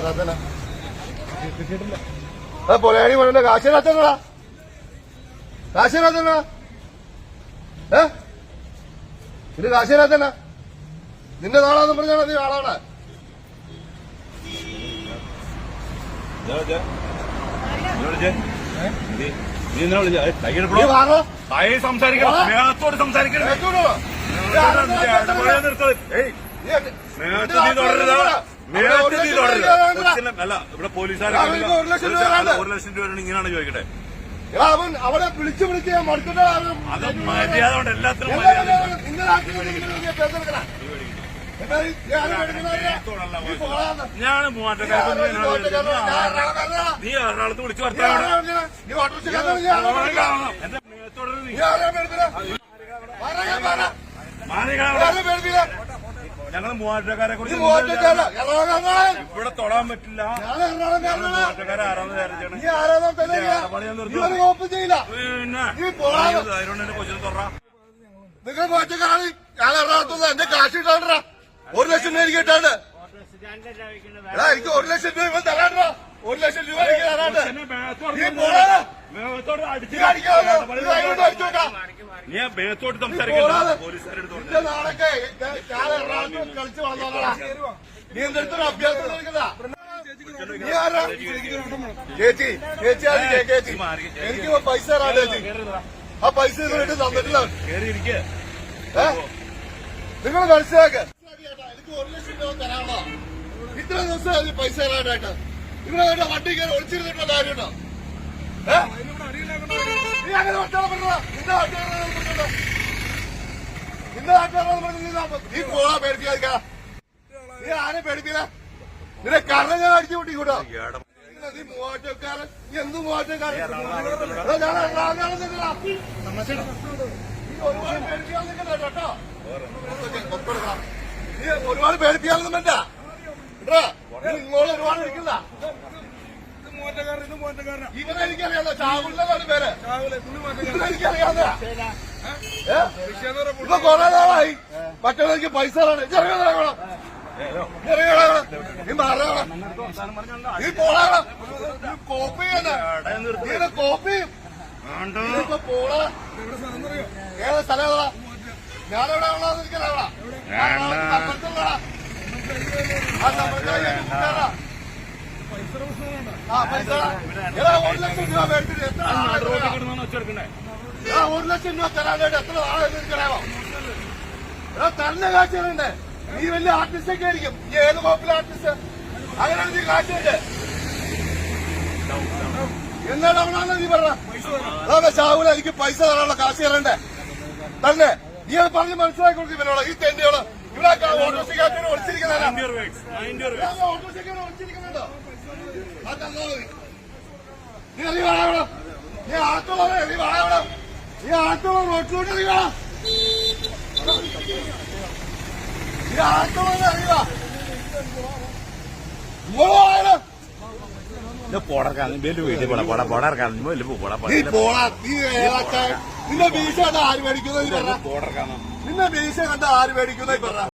വരാത്തന്നെ പൊലയാണി പോണ കാശിനാത്തങ്ങളാ കാശിനാത്തങ്ങളാ ഇത് കാശിനാത്തന്നെ നിന്റെ നാളാന്ന് പറഞ്ഞാൽ നീ ആളാണ് സംസാരിക്കണം സംസാരിക്കണം അല്ല ഇവിടെ പോലീസുകാരെ 1 ലക്ഷം രൂപ ഇങ്ങനെയാണ് ചോദിക്കട്ടെ അവൻ അവനെ വിളിച്ച് ഞാൻ മടുക്കട്ടെ അത് മര്യാദ കൊണ്ട് എല്ലാത്തിനും ഞാൻ മൂവാറ്റക്കാരൻ നീ എറണാകുളത്ത് വിളിച്ചു വർത്താനം എന്റെ ഞങ്ങൾ മൂവാറ്റക്കാരെ കുറിച്ച് ഇവിടെ തൊടാൻ പറ്റില്ല. മൂവാറ്റക്കാരെ ആരാന്ന് അതുകൊണ്ട് എന്റെ കൊച്ചിന് തൊറാ നിങ്ങൾ മൂവാറ്റക്കാരാണ്. ഞാൻ എറണാകുളത്ത് എന്റെ കാശ് ഇട്ടാണ്ടാ 1 ലക്ഷം രൂപ എനിക്ക് ഇട്ടാണ്ട് എനിക്ക് 1 ലക്ഷം രൂപ തരാണ്ടാ 1 ലക്ഷം രൂപ എനിക്ക് തരാണ്ട് നീ ബേത്തോട്ട് സംസാരിക്കണ്ട പോലീസുകാരെടുത്ത് നാളൊക്കെ ഞാൻ എറണാകുളത്ത് കളിച്ച് വളർന്നോളാ നീ എന്തെടുത്തൊരു അഭ്യാസം ചേച്ചി ചേച്ചി ചേച്ചി എനിക്ക് പൈസ തരാണ്ട് ചേച്ചി ആ പൈസ ഇതുവരെ തന്നിട്ടില്ല നിങ്ങൾ മനസ്സിലാക്ക എനിക്ക് 1 ലക്ഷം രൂപ തരാനുള്ള ഇത്ര ദിവസം പൈസ തരാനായിട്ട് നിങ്ങളെ വണ്ടി കയറി ഒളിച്ചിരുന്നിട്ടുള്ള കാര്യമുണ്ടോ നീ അങ്ങനെ ഒറ്റാളെ പറഞ്ഞ നിന്റെ നാട്ടുകാരാണ് നീ പോളാ പേടിപ്പിക്കാ നീ ആരെ പേടിപ്പില്ല നിന്നെ കാരണം ഞാൻ അടിച്ചു കൂട്ടിക്കൂട്ടോ നീ മൂവാറ്റക്കാരൻ നീ എന്ത് മൂവാറ്റക്കാരൻ ഞാൻ ഒരുപാട് പേടിപ്പിക്കാൻ നിൽക്കണ്ട കേട്ടോ നീ ഒരുപാട് പേടിപ്പിക്കാനൊന്നും വേണ്ട ഇങ്ങോട്ട് ഒരുപാട് നിൽക്കില്ല ഇവനെനിക്കറിയാം ചാവുള്ളതാണ് പേര് ഇവനെനിക്കറിയാവുന്ന ഇപ്പൊ കൊറേ നാളായി മറ്റുള്ളവർക്ക് പൈസ നീ മാറണം നീ പോളാണ് കോപ്പി ചെയ്യുന്ന കോപ്പി ഇപ്പൊ പോളാ ഏത് സ്ഥലം ഏതാ ഞാനെവിടെ ഉള്ളതെന്ന് എനിക്കറിയാം പൈസ 1 ലക്ഷം രൂപ മേടിച്ചിട്ട് എത്ര 1 ലക്ഷം രൂപ തരാനായിട്ട് എത്ര ആളെന്ന് എനിക്കറിയാമോ തരുന്ന കാഴ്ചകളുണ്ട് നീ വലിയ ആർട്ടിസ്റ്റൊക്കെ ആയിരിക്കും ഈ ഏത് കോപ്പിലെ ആർട്ടിസ്റ്റ് അങ്ങനെയാണ് നീ കാഴ്ചയുണ്ട് എന്നാണ് അവനാണ് നീ പറഞ്ഞ ഷാഹുല എനിക്ക് പൈസ തരാനുള്ള കാശ് തരണ്ടേ തന്നെ നീ അത് പറഞ്ഞ് മനസ്സിലാക്കി കൊടുക്കും ഇവനോട് ഈ തെണ്ടിയോള് ഇവിടെ ഓട്ടോറിക്ഷക്കാരനെ ഒളിച്ചിരിക്കുന്നതോ നീ അറിയാവണം നീ ആട്ടോളം നീ വാഴണം നീ ആട്ടോളം റോട്ടിലോട്ട് അറിയാ നീ ആട്ടോളം അറിയാ നിന്നെ ഭീഷ കണ്ട ആര് മേടിക്കുന്ന നിന്നെ ഭീഷ കണ്ട ആര് മേടിക്കുന്ന